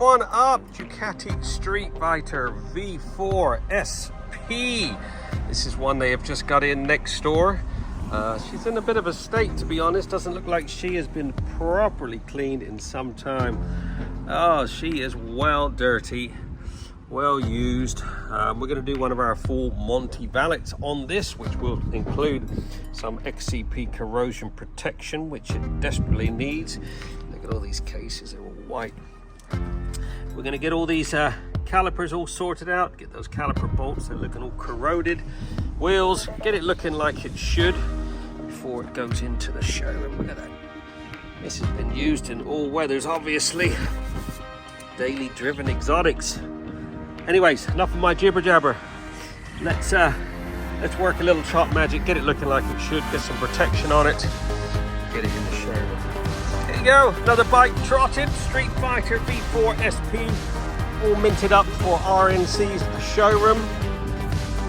one up, Ducati Streetfighter V4 SP. This is one they have just got in next door. She's in a bit of a state, to be honest. Doesn't look like she has been properly cleaned in some time. Oh, she is well dirty, well used. We're going to do one of our full Monty valets on this, which will include some XCP corrosion protection, which it desperately needs. Look at all these cases, they're all white. We're going to get all these calipers all sorted out, get those caliper bolts, they're looking all corroded. Wheels, get it looking like it should before it goes into the showroom. Look at that. This has been used in all weathers, obviously. Daily driven exotics. Anyways, enough of my jibber jabber. Let's work a little chop magic, get it looking like it should, get some protection on it, get it in the showroom. There you go, another bike trotted, Streetfighter V4 SP, all minted up for RNC's showroom.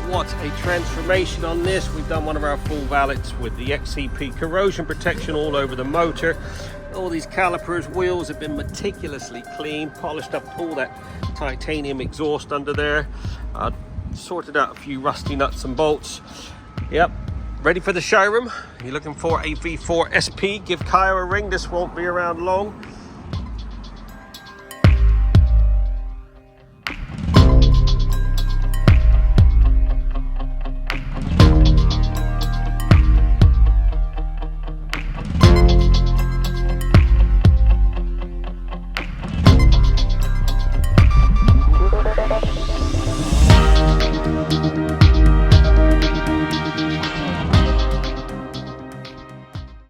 What a transformation on this. We've done one of our full valets with the XCP corrosion protection all over the motor. All these calipers, wheels have been meticulously cleaned, polished up all that titanium exhaust under there, sorted out a few rusty nuts and bolts. Yep, ready for the showroom. You're looking for a V4 SP, give Kaya a ring. This won't be around long.